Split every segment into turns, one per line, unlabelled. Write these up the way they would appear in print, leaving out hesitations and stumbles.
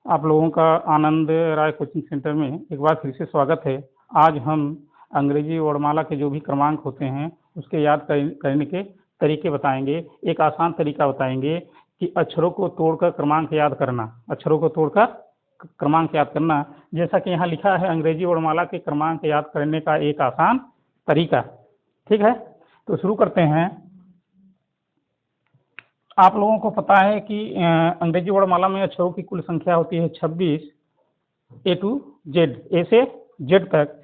आप लोगों का आनंद राय कोचिंग सेंटर में एक बार फिर से स्वागत है। आज हम अंग्रेजी वर्णमाला के जो भी क्रमांक होते हैं उसके याद करने के तरीके बताएंगे। एक आसान तरीका बताएंगे कि अक्षरों को तोड़कर क्रमांक याद करना। अक्षरों को तोड़कर क्रमांक याद करना, जैसा कि यहाँ लिखा है, अंग्रेजी वर्णमाला के क्रमांक याद करने का एक आसान तरीका। ठीक है, तो शुरू करते हैं। आप लोगों को पता है कि अंग्रेजी वर्णमाला में अक्षरों की कुल संख्या होती है 26, A to Z, ए से जेड तक।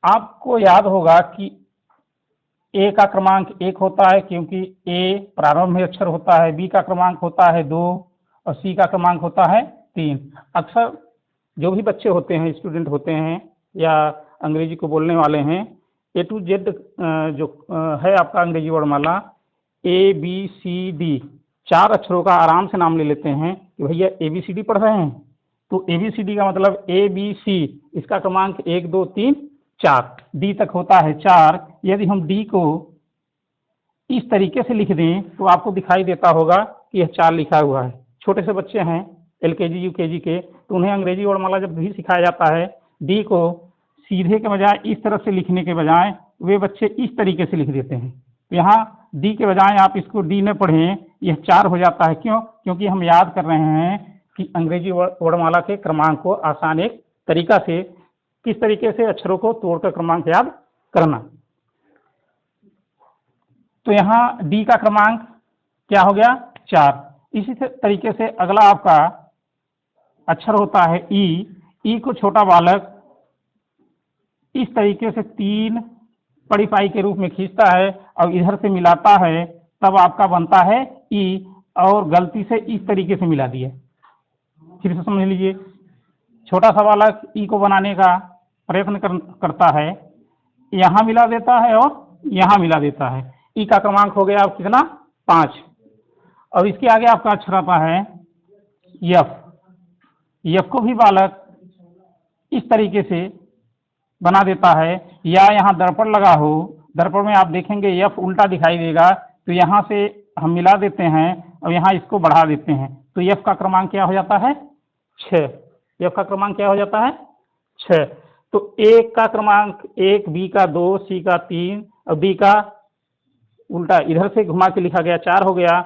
आपको याद होगा कि ए का क्रमांक 1 होता है क्योंकि ए प्रारंभ में अक्षर होता है, बी का क्रमांक होता है 2 और सी का क्रमांक होता है 3। अक्सर जो भी बच्चे होते हैं, स्टूडेंट होते हैं या अंग्रेजी को बोलने वाले हैं, A to Z जो है आपका अंग्रेजी वर्णमाला, ए बी सी डी 4 अक्षरों का आराम से नाम ले लेते हैं कि भैया ABCD पढ़ रहे हैं, तो ABCD का मतलब ABC, इसका क्रमांक 1 2 3 4, डी तक होता है 4। यदि हम डी को इस तरीके से लिख दें तो आपको दिखाई देता होगा कि यह 4 लिखा हुआ है। छोटे से बच्चे हैं LKG UKG के, तो उन्हें अंग्रेजी वर्णमाला जब भी सिखाया जाता है, डी को सीधे के बजाय इस तरह से लिखने के बजाय वे बच्चे इस तरीके से लिख देते हैं। तो यहाँ डी के बजाय आप इसको डी न पढ़ें, यह 4 हो जाता है। क्यों? क्योंकि हम याद कर रहे हैं कि अंग्रेजी वर्णमाला के क्रमांक को आसान एक तरीका से, किस तरीके से अक्षरों को तोड़कर क्रमांक याद करना। तो यहाँ डी का क्रमांक क्या हो गया? 4। इसी तरीके से अगला आपका अक्षर होता है ई को छोटा बालक इस तरीके से 3 बड़ी पाई के रूप में खींचता है और इधर से मिलाता है, तब आपका बनता है ई, और गलती से इस तरीके से मिला दिया। फिर से समझ लीजिए, छोटा सा बालक ई को बनाने का प्रयत्न करता है, यहाँ मिला देता है और यहाँ मिला देता है। ई का क्रमांक हो गया अब कितना? 5। और इसके आगे आपका अक्षर आता है यफ को भी बालक इस तरीके से बना देता है, या यहाँ दर्पण लगा हो, दर्पण में आप देखेंगे यफ उल्टा दिखाई देगा, तो यहाँ से हम मिला देते हैं और यहाँ इसको बढ़ा देते हैं, तो यफ का क्रमांक क्या हो जाता है? 6। यफ का क्रमांक क्या हो जाता है? 6। तो ए का क्रमांक 1, बी का 2, सी का 3 और डी का उल्टा इधर से घुमा के लिखा गया 4 हो गया।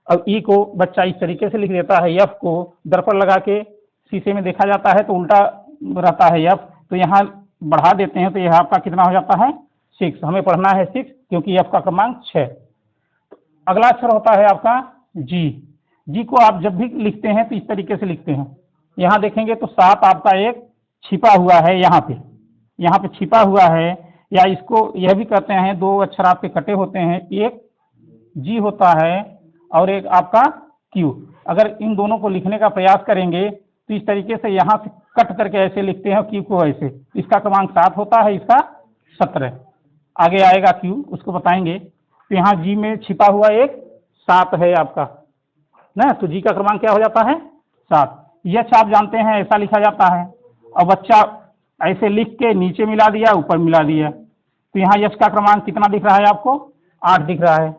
और ई को बच्चा इस तरीके से लिख देता है, यफ को दर्पण लगा के शीशे में देखा जाता है तो उल्टा रहता है यफ, तो यहाँ बढ़ा देते हैं, तो यह आपका कितना हो जाता है? 6। हमें पढ़ना है 6 क्योंकि यफ का क्रमांक 6। अगला अक्षर होता है आपका जी को आप जब भी लिखते हैं तो इस तरीके से लिखते हैं। यहाँ देखेंगे तो 7 आपका एक छिपा हुआ है, यहाँ पे छिपा हुआ है, या इसको यह भी कहते हैं 2 अक्षर आपके कटे होते हैं, एक जी होता है और एक आपका क्यू। अगर इन दोनों को लिखने का प्रयास करेंगे तो इस तरीके से यहाँ से कट करके ऐसे लिखते हैं, क्यू को ऐसे, इसका क्रमांक 7 होता है, इसका 17। आगे आएगा क्यू, उसको बताएंगे। तो यहाँ जी में छिपा हुआ एक 7 है आपका ना, तो जी का क्रमांक क्या हो जाता है? 7। यह आप जानते हैं ऐसा लिखा जाता है, और बच्चा ऐसे लिख के नीचे मिला दिया, ऊपर मिला दिया, तो यहाँ यश का क्रमांक कितना दिख रहा है आपको? 8 दिख रहा है।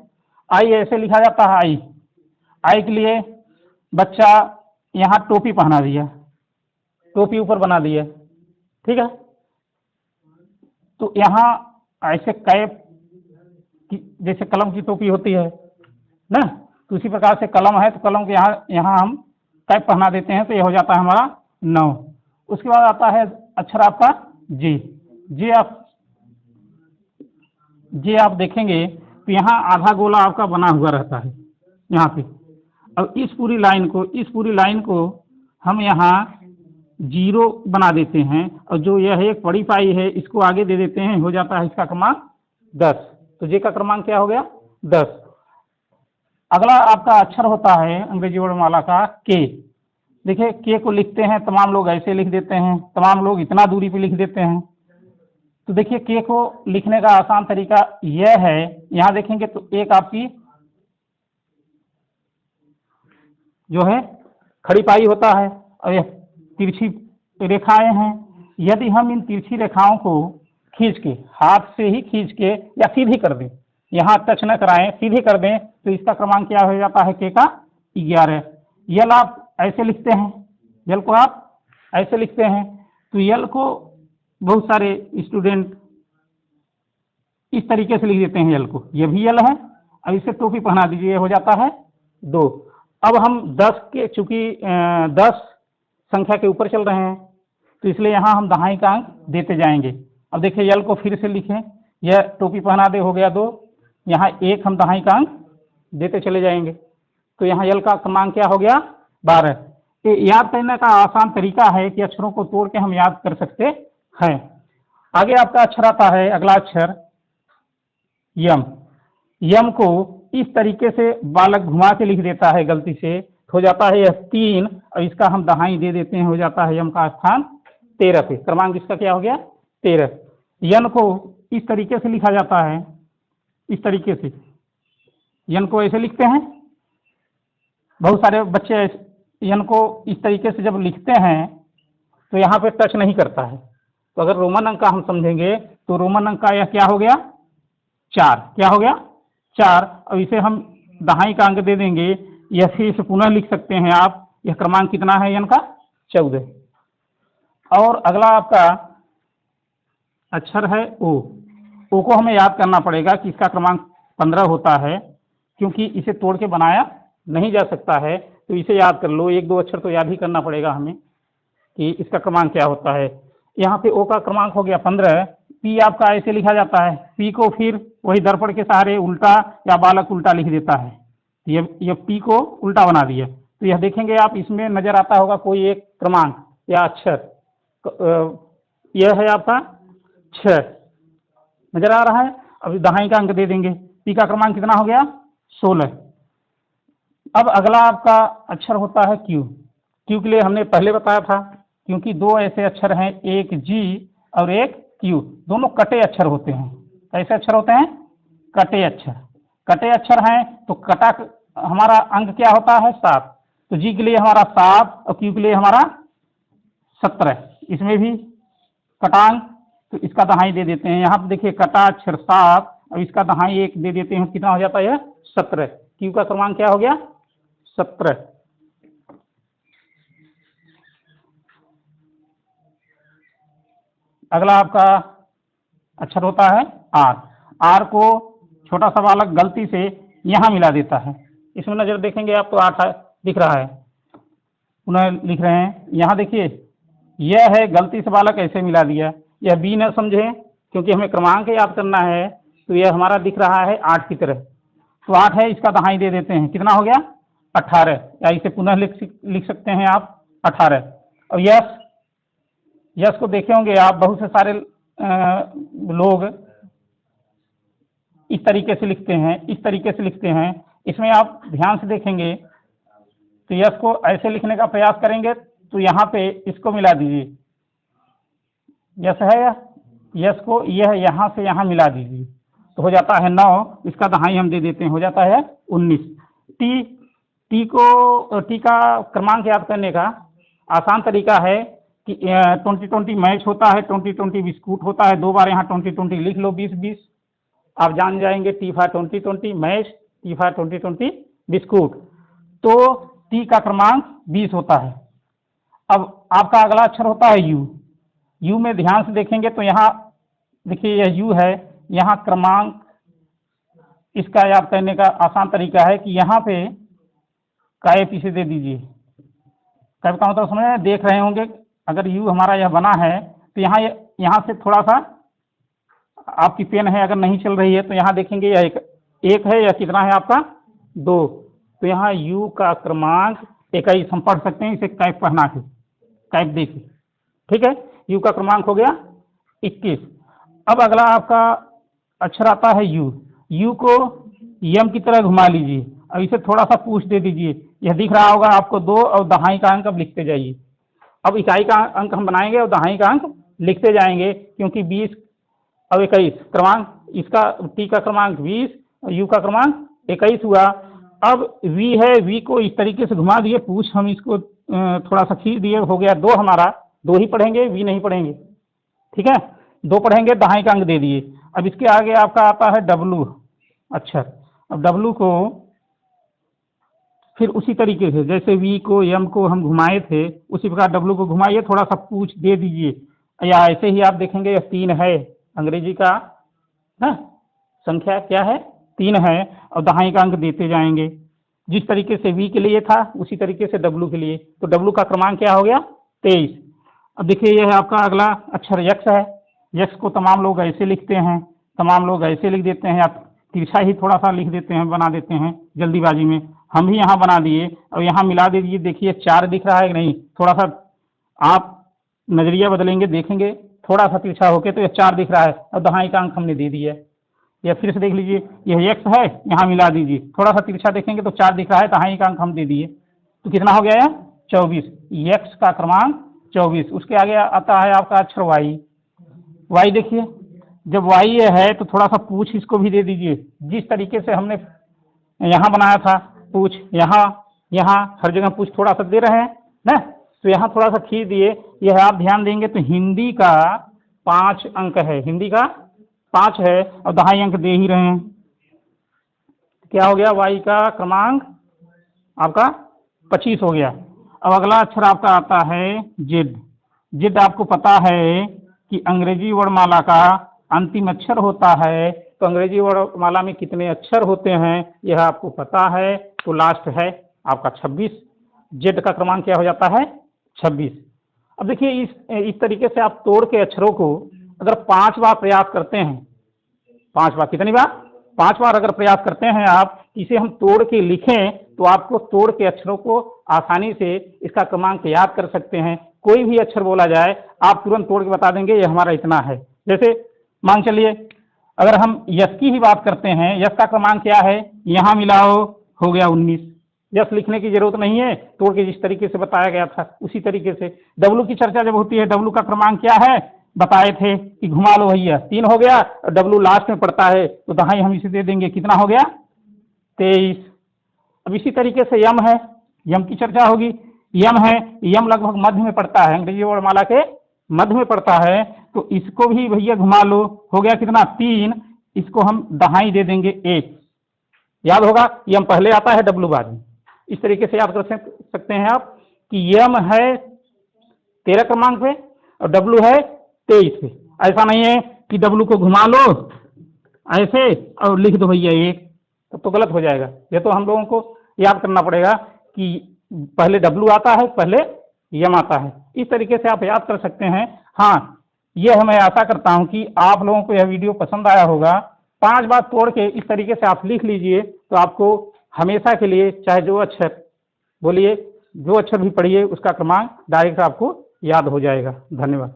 आई ऐसे लिखा जाता है, आई के लिए बच्चा यहाँ टोपी पहना दिया, टोपी ऊपर बना दिया, ठीक है। तो यहाँ ऐसे कैप जैसे कलम की टोपी होती है ना, तो उसी प्रकार से कलम है, तो कलम के यहाँ हम कैप पहना देते हैं, तो ये हो जाता है हमारा 9। उसके बाद आता है अक्षर आपका जे आप देखेंगे तो यहाँ आधा गोला आपका बना हुआ रहता है यहाँ पे, और इस पूरी लाइन को हम यहाँ 0 बना देते हैं, और जो यह एक बड़ी पाई है इसको आगे दे देते हैं, हो जाता है इसका क्रमांक 10। तो जे का क्रमांक क्या हो गया? 10। अगला आपका अक्षर होता है अंग्रेजी वर्णमाला का के। देखिए के को लिखते हैं तमाम लोग ऐसे लिख देते हैं, तमाम लोग इतना दूरी पे लिख देते हैं। तो देखिए के को लिखने का आसान तरीका यह है, यहाँ देखेंगे तो एक आपकी जो है खड़ी पाई होता है और यह तिरछी रेखाएं हैं। यदि हम इन तिरछी रेखाओं को खींच के, हाथ से ही खींच के या सीधी कर दें, यहाँ टच न कराएं, सीधी कर दें, तो इसका क्रमांक क्या हो जाता है, के का 11। यल आप ऐसे लिखते हैं, यल को आप ऐसे लिखते हैं। तो यल को बहुत सारे स्टूडेंट इस तरीके से लिख देते हैं यल को, ये भी यल है। अब इसे टोपी पहना दीजिए, हो जाता है 2। अब हम 10 के, चूंकि 10 संख्या के ऊपर चल रहे हैं तो इसलिए यहाँ हम दहाई का अंक देते जाएंगे। अब देखिए यल को फिर से लिखें, यह टोपी पहना दे, हो गया 2, यहाँ 1 हम दहाई का अंक देते चले जाएंगे। तो यहाँ यल का क्रमांक क्या हो गया, 12। ये याद करने का आसान तरीका है कि अक्षरों को तोड़ के हम याद कर सकते हैं। आगे आपका अक्षर आता है, अगला अक्षर यम। यम को इस तरीके से बालक घुमा के लिख देता है गलती से, हो जाता है यह 3, और इसका हम दहाई दे देते हैं, हो जाता है यम का स्थान 13 पे। क्रमांक इसका क्या हो गया, 13। यन को इस तरीके से लिखा जाता है, इस तरीके से यन को ऐसे लिखते हैं। बहुत सारे बच्चे यन को इस तरीके से जब लिखते हैं तो यहाँ पे टच नहीं करता है। तो अगर रोमन अंक का हम समझेंगे तो रोमन अंक का यह क्या हो गया, 4। क्या हो गया, 4। अब इसे हम दहाई का अंक दे देंगे, यह फिर इसे पुनः लिख सकते हैं आप। यह क्रमांक कितना है यन का, 14। और अगला आपका अक्षर है ओ। ओ को हमें याद करना पड़ेगा कि इसका क्रमांक 15 होता है, क्योंकि इसे तोड़ के बनाया नहीं जा सकता है। तो इसे याद कर लो, 1-2 अक्षर तो याद ही करना पड़ेगा हमें कि इसका क्रमांक क्या होता है। यहाँ पे ओ का क्रमांक हो गया 15। पी आपका ऐसे लिखा जाता है, पी को फिर वही दर्पण के सहारे उल्टा या बालक उल्टा लिख देता है। ये पी को उल्टा बना दिया। तो यह देखेंगे आप, इसमें नजर आता होगा कोई एक क्रमांक या अक्षर, यह है आपका 6 नजर आ रहा है। अभी दहाई का अंक दे देंगे, पी का क्रमांक कितना हो गया, 16। अब अगला आपका अक्षर होता है क्यू। क्यू के लिए हमने पहले बताया था, क्योंकि 2 ऐसे अक्षर हैं, एक जी और एक क्यू, दोनों कटे अक्षर होते हैं। कैसे अक्षर होते हैं, कटे अक्षर। कटे अक्षर हैं तो कटा हमारा अंक क्या होता है, 7। तो जी के लिए हमारा 7 और क्यू के लिए हमारा 17। इसमें भी कटांक, तो इसका दहाई दे देते हैं। यहाँ पर देखिए कटा अक्षर 7 और इसका दहाई 1 दे देते हैं, कितना हो जाता है 17। क्यू का क्रमांक क्या हो गया, 17। अगला आपका अक्षर होता है आर। आर को छोटा सा बालक गलती से यहाँ मिला देता है। इसमें नजर देखेंगे आप तो 8 दिख रहा है, पुनः लिख रहे हैं। यहाँ देखिए यह है, गलती से बालक ऐसे मिला दिया। यह बी न समझे, क्योंकि हमें क्रमांक याद करना है। तो यह हमारा दिख रहा है 8 की तरह, तो 8 है, इसका दहाई दे देते हैं, कितना हो गया, 18। या इसे पुनः लिख सकते हैं आप 18। और यस, यस को देखे होंगे आप, बहुत से सारे लोग इस तरीके से लिखते हैं, इस तरीके से लिखते हैं। इसमें आप ध्यान से देखेंगे तो यस को ऐसे लिखने का प्रयास करेंगे तो यहाँ पे इसको मिला दीजिए, यस है, यस को यह यहाँ से यहाँ मिला दीजिए, तो हो जाता है 9। इसका दहाई हम दे देते हैं, हो जाता है 19। टी, टी का क्रमांक याद करने का आसान तरीका है कि 20-20 मैच होता है, 20-20 बिस्कुट होता है। 2 बार यहाँ 20-20 लिख लो, 20-20 आप जान जाएंगे। T for 20-20 match, T for 20-20 biscuit. तो टी का क्रमांक 20 होता है। अब आपका अगला अक्षर होता है यू। यू में ध्यान से देखेंगे तो यहाँ देखिए यह यू है, यहाँ क्रमांक इसका याद करने का आसान तरीका है कि यहाँ पे काय पीछे दे दीजिए। कैप का मतलब समझ देख रहे होंगे, अगर यू हमारा यह बना है तो यहाँ से थोड़ा सा आपकी पेन है अगर नहीं चल रही है तो यहाँ देखेंगे यह एक है, या कितना है आपका 2। तो यहाँ यू का क्रमांक 21 हम पढ़ सकते हैं, इसे कैप पहना के, कैप देखिए, ठीक है। यू का क्रमांक हो गया 21। अब अगला आपका अक्षर आता है यू। यू को यम की तरह घुमा लीजिए और इसे थोड़ा सा पूछ दे दीजिए। यह दिख रहा होगा आपको 2 और दहाई का अंक अब लिखते जाइए। अब इकाई का अंक हम बनाएंगे और दहाई का अंक लिखते जाएंगे, क्योंकि 20 और 21 क्रमांक, इसका टी का क्रमांक 20 और यू का क्रमांक 21 हुआ। अब वी है, वी को इस तरीके से घुमा दिए, पूछ हम इसको थोड़ा सा खींच दिए, हो गया 2 हमारा। 2 ही पढ़ेंगे, वी नहीं पढ़ेंगे, ठीक है। 2 पढ़ेंगे, दहाई का अंक दे दिए। अब इसके आगे आपका आता है डब्लू अक्षर। अब डब्लू को फिर उसी तरीके से जैसे वी को एम को हम घुमाए थे उसी प्रकार डब्लू को घुमाइए, थोड़ा सा पूछ दे दीजिए या ऐसे ही आप देखेंगे यह 3 है अंग्रेजी का ना, संख्या क्या है 3 है और दहाई का अंक देते जाएंगे। जिस तरीके से वी के लिए था उसी तरीके से डब्लू के लिए, तो डब्लू का क्रमांक क्या हो गया 23। अब देखिए यह है आपका अगला अक्षर यक्स है। यक्स को तमाम लोग ऐसे लिखते हैं, तमाम लोग ऐसे लिख देते हैं या तिरछा ही थोड़ा सा लिख देते हैं, बना देते हैं जल्दीबाजी में। हम भी यहाँ बना दिए और यहाँ मिला दीजिए, देखिए 4 दिख रहा है कि नहीं, थोड़ा सा आप नजरिया बदलेंगे देखेंगे थोड़ा सा तिरछा होके तो यह 4 दिख रहा है और दहाई का अंक हमने दे दिया। या फिर से देख लीजिए यह एक्स है, यहाँ मिला दीजिए, थोड़ा सा तिरछा देखेंगे तो 4 दिख रहा है, दहाई का अंक हम दे दिए, तो कितना हो गया यह 24। एक्स का क्रमांक 24। उसके आगे आता है आपका अक्षर वाई। वाई देखिए जब वाई ये है तो थोड़ा सा पूछ इसको भी दे दीजिए, जिस तरीके से हमने यहाँ बनाया था पूछ, यहाँ यहाँ हर जगह पूछ थोड़ा सा दे रहे हैं ना, तो यहाँ थोड़ा सा खींच दिए। यह आप ध्यान देंगे तो हिंदी का 5 अंक है, हिंदी का 5 है और दहाई अंक दे ही रहे हैं। क्या हो गया वाई का क्रमांक आपका 25 हो गया। अब अगला अक्षर आपका आता है जेड। जेड आपको पता है कि अंग्रेजी वर्णमाला का अंतिम अक्षर होता है, तो अंग्रेजी वर्णमाला में कितने अक्षर होते हैं यह आपको पता है, तो लास्ट है आपका 26। जेड का क्रमांक क्या हो जाता है 26। अब देखिए इस तरीके से आप तोड़ के अक्षरों को अगर 5 बार प्रयास करते हैं, 5 बार, कितनी बार 5 बार अगर प्रयास करते हैं आप, इसे हम तोड़ के लिखें तो आपको तोड़ के अक्षरों को आसानी से इसका क्रमांक याद कर सकते हैं। कोई भी अक्षर बोला जाए आप तुरंत तोड़ के बता देंगे ये हमारा इतना है। जैसे मान चलिए अगर हम यश की ही बात करते हैं, यश का क्रमांक क्या है, यहाँ मिलाओ हो गया 19। यश लिखने की जरूरत नहीं है, तोड़ के जिस तरीके से बताया गया था उसी तरीके से। डब्लू की चर्चा जब होती है, डब्लू का क्रमांक क्या है बताए थे कि घुमा लो भैया, 3 हो गया और डब्लू लास्ट में पड़ता है तो दहाई हम इसे दे देंगे, कितना हो गया 23। अब इसी तरीके से यम है, यम की चर्चा होगी। यम है, यम लगभग मध्य में पड़ता है, अंग्रेजी वर्णमाला के मध्य में पड़ता है, तो इसको भी भैया घुमा लो, हो गया कितना 3। इसको हम दहाई दे देंगे 1। याद होगा यम पहले आता है डब्लू बाद में। इस तरीके से याद कर सकते हैं आप कि यम है 13 क्रमांक पे और डब्लू है 23 पे। ऐसा नहीं है कि डब्लू को घुमा लो ऐसे और लिख दो भैया 1, तब तो गलत हो जाएगा। ये तो हम लोगों को याद करना पड़ेगा कि पहले डब्लू आता है पहले यम आता है। इस तरीके से आप याद कर सकते हैं। हाँ, यह मैं आशा करता हूं कि आप लोगों को यह वीडियो पसंद आया होगा। 5 बार तोड़ के इस तरीके से आप लिख लीजिए तो आपको हमेशा के लिए चाहे जो अक्षर बोलिए, जो अक्षर भी पढ़िए उसका क्रमांक डायरेक्ट आपको याद हो जाएगा। धन्यवाद।